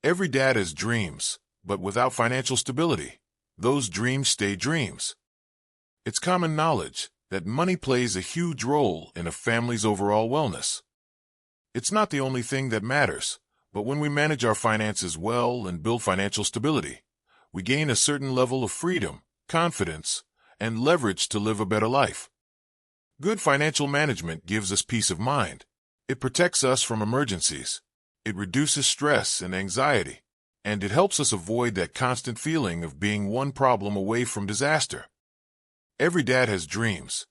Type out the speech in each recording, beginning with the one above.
Every dad has dreams, but without financial stability, those dreams stay dreams. It's common knowledge that money plays a huge role in a family's overall wellness. It's not the only thing that matters, but when we manage our finances well and build financial stability, we gain a certain level of freedom, confidence, and leverage to live a better life. Good financial management gives us peace of mind. It protects us from emergencies. It reduces stress and anxiety, and it helps us avoid that constant feeling of being one problem away from disaster. Every dad has dreams.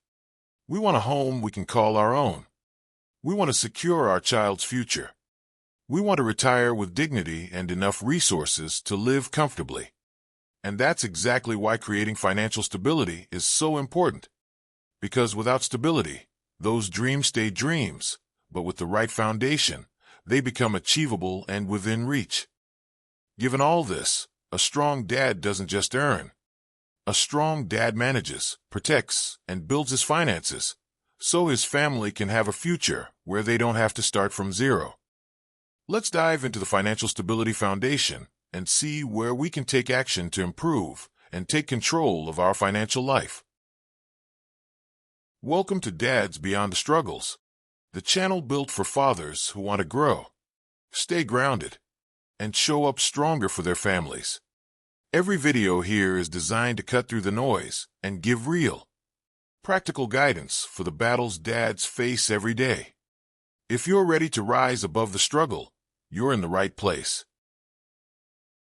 We want a home we can call our own. We want to secure our child's future. We want to retire with dignity and enough resources to live comfortably. And that's exactly why creating financial stability is so important. Because without stability, those dreams stay dreams, but with the right foundation, they become achievable and within reach. Given all this, a strong dad doesn't just earn. A strong dad manages, protects, and builds his finances, so his family can have a future where they don't have to start from zero. Let's dive into the Financial Stability Foundation and see where we can take action to improve and take control of our financial life. Welcome to Dads Beyond the Struggles, the channel built for fathers who want to grow, stay grounded, and show up stronger for their families. Every video here is designed to cut through the noise and give real, practical guidance for the battles dads face every day. If you're ready to rise above the struggle, you're in the right place.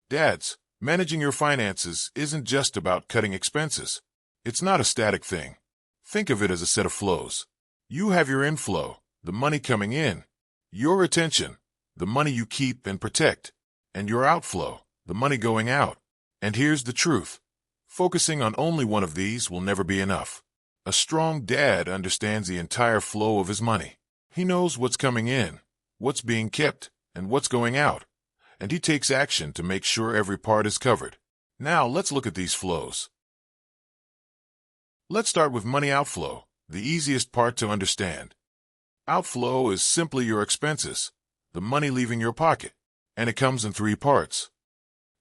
Dads, managing your finances isn't just about cutting expenses. It's not a static thing. Think of it as a set of flows. You have your inflow, the money coming in, your retention, the money you keep and protect, and your outflow, the money going out. And here's the truth. Focusing on only one of these will never be enough. A strong dad understands the entire flow of his money. He knows what's coming in, what's being kept, and what's going out, and he takes action to make sure every part is covered. Now let's look at these flows. Let's start with money outflow, the easiest part to understand. Outflow is simply your expenses, the money leaving your pocket, and it comes in three parts.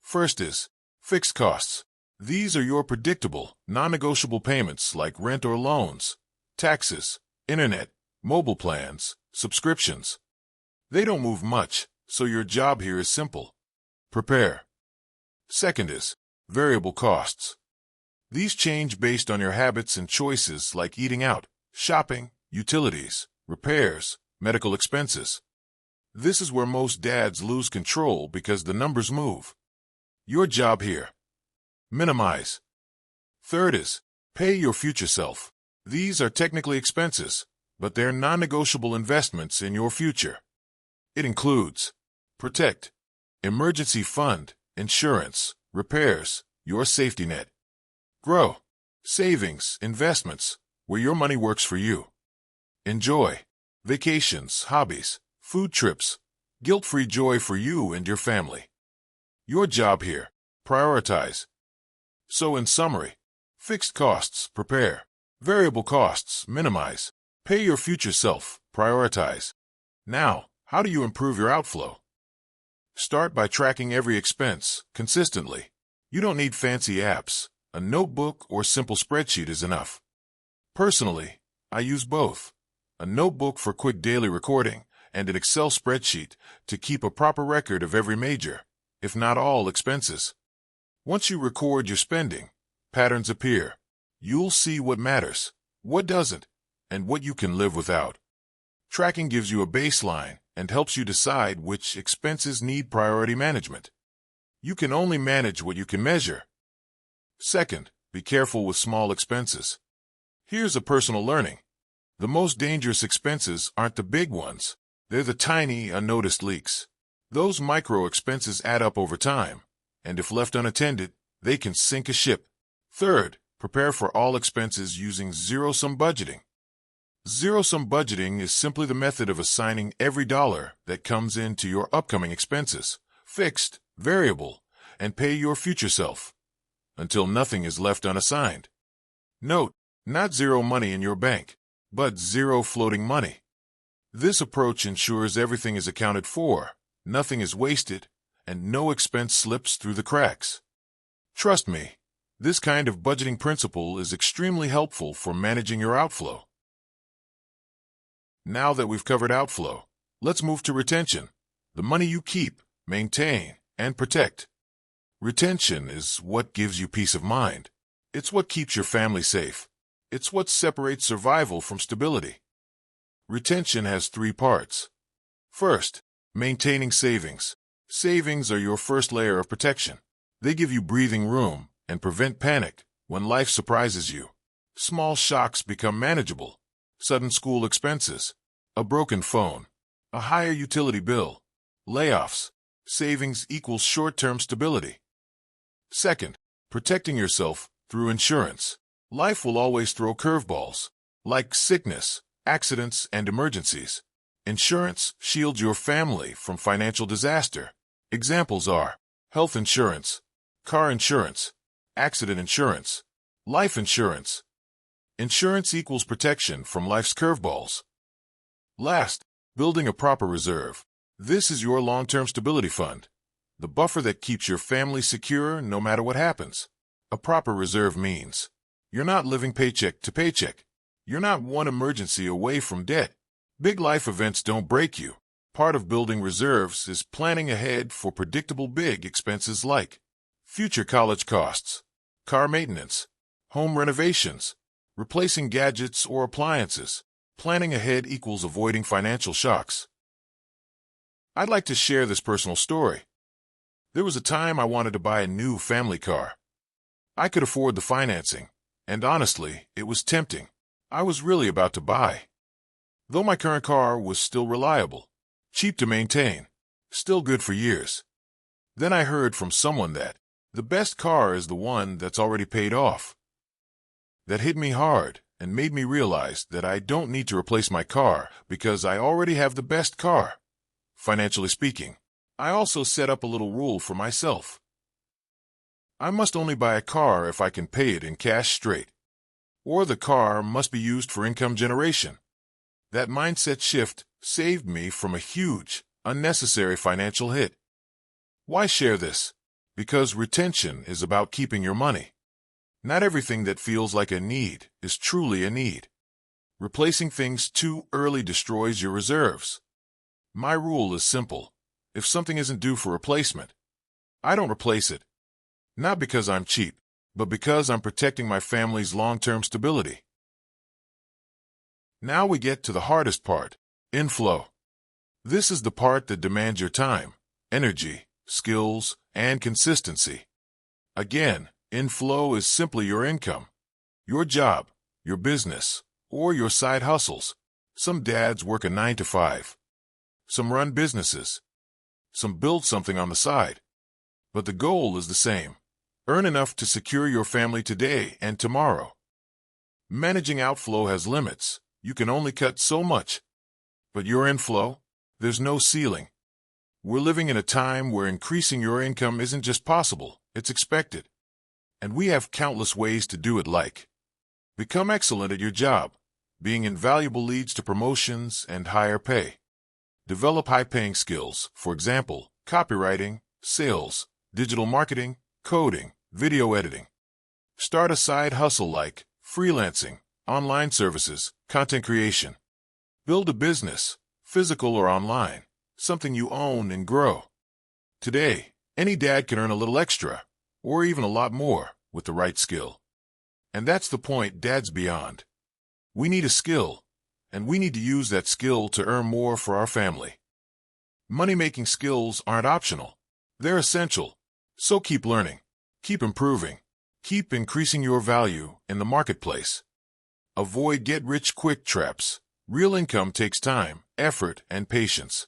First is fixed costs. These are your predictable, non-negotiable payments like rent or loans, taxes, internet, mobile plans, subscriptions. They don't move much, so your job here is simple. Prepare. Second is variable costs. These change based on your habits and choices like eating out, shopping, utilities, repairs, medical expenses. This is where most dads lose control because the numbers move. Your job here. Minimize. Third is pay your future self. These are technically expenses, but they're non-negotiable investments in your future. It includes protect, emergency fund, insurance, repairs, your safety net. Grow, savings, investments, where your money works for you. Enjoy, vacations, hobbies, food trips, guilt-free joy for you and your family. Your job here, prioritize. So in summary, fixed costs, prepare. Variable costs, minimize. Pay your future self, prioritize. Now, how do you improve your outflow? Start by tracking every expense, consistently. You don't need fancy apps. A notebook or simple spreadsheet is enough. Personally, I use both. A notebook for quick daily recording and an Excel spreadsheet to keep a proper record of every major, if not all, expenses. Once you record your spending, patterns appear. You'll see what matters, what doesn't, and what you can live without. Tracking gives you a baseline and helps you decide which expenses need priority management. You can only manage what you can measure. Second, be careful with small expenses. Here's a personal learning. The most dangerous expenses aren't the big ones. They're the tiny, unnoticed leaks. Those micro expenses add up over time, and if left unattended, they can sink a ship. Third, prepare for all expenses using zero-sum budgeting. Zero-sum budgeting is simply the method of assigning every dollar that comes in to your upcoming expenses, fixed, variable, and pay your future self, until nothing is left unassigned. Note, not zero money in your bank, but zero floating money. This approach ensures everything is accounted for, nothing is wasted, and no expense slips through the cracks. Trust me, this kind of budgeting principle is extremely helpful for managing your outflow. Now that we've covered outflow, let's move to retention, the money you keep, maintain, and protect. Retention is what gives you peace of mind. It's what keeps your family safe. It's what separates survival from stability. Retention has three parts. First, maintaining savings. Savings are your first layer of protection. They give you breathing room and prevent panic when life surprises you. Small shocks become manageable. Sudden school expenses, a broken phone, a higher utility bill, layoffs. Savings equals short-term stability. Second, protecting yourself through insurance. Life will always throw curveballs, like sickness, accidents, and emergencies. Insurance shields your family from financial disaster. Examples are health insurance, car insurance, accident insurance, life insurance. Insurance equals protection from life's curveballs. Last, building a proper reserve. This is your long-term stability fund, the buffer that keeps your family secure no matter what happens. A proper reserve means you're not living paycheck to paycheck. You're not one emergency away from debt. Big life events don't break you. Part of building reserves is planning ahead for predictable big expenses like future college costs, car maintenance, home renovations, replacing gadgets or appliances. Planning ahead equals avoiding financial shocks. I'd like to share this personal story. There was a time I wanted to buy a new family car. I could afford the financing, and honestly, it was tempting. I was really about to buy. Though my current car was still reliable, cheap to maintain, still good for years. Then I heard from someone that the best car is the one that's already paid off. That hit me hard and made me realize that I don't need to replace my car because I already have the best car. Financially speaking, I also set up a little rule for myself. I must only buy a car if I can pay it in cash straight, or the car must be used for income generation. That mindset shift saved me from a huge, unnecessary financial hit. Why share this? Because retention is about keeping your money. Not everything that feels like a need is truly a need. Replacing things too early destroys your reserves. My rule is simple. If something isn't due for replacement, I don't replace it. Not because I'm cheap, but because I'm protecting my family's long-term stability. Now we get to the hardest part, inflow. This is the part that demands your time, energy, skills, and consistency. Again, inflow is simply your income, your job, your business, or your side hustles. Some dads work a 9 to 5. Some run businesses. Some build something on the side. But the goal is the same. Earn enough to secure your family today and tomorrow. Managing outflow has limits. You can only cut so much. But your inflow, there's no ceiling. We're living in a time where increasing your income isn't just possible, it's expected. And we have countless ways to do it, like become excellent at your job. Being invaluable leads to promotions and higher pay. Develop high-paying skills, for example, copywriting, sales, digital marketing, coding, video editing. Start a side hustle like freelancing, online services, content creation. Build a business, physical or online, something you own and grow. Today, any dad can earn a little extra, or even a lot more, with the right skill. And that's the point dad's beyond. We need a skill, and we need to use that skill to earn more for our family. Money-making skills aren't optional. They're essential. So keep learning, keep improving, keep increasing your value in the marketplace. Avoid get-rich-quick traps. Real income takes time, effort, and patience.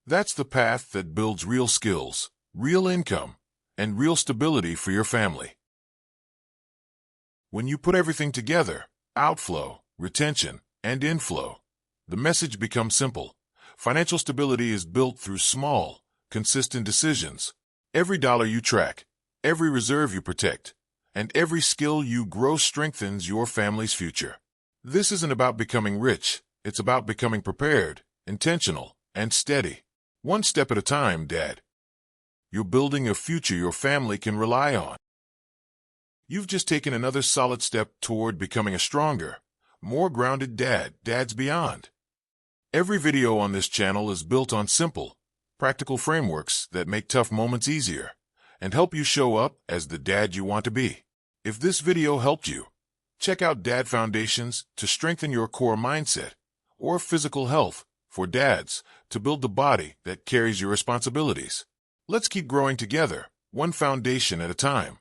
That's the path that builds real skills, real income, and real stability for your family. When you put everything together, outflow, retention, and inflow, the message becomes simple. Financial stability is built through small, consistent decisions. Every dollar you track, every reserve you protect, and every skill you grow strengthens your family's future. This isn't about becoming rich, it's about becoming prepared, intentional, and steady. One step at a time, Dad. You're building a future your family can rely on. You've just taken another solid step toward becoming a stronger, more grounded dads beyond. Every video on this channel is built on simple, practical frameworks that make tough moments easier and help you show up as the dad you want to be. If this video helped you, check out Dad Foundations to strengthen your core mindset, or Physical Health for Dads to build the body that carries your responsibilities. Let's keep growing together, one foundation at a time.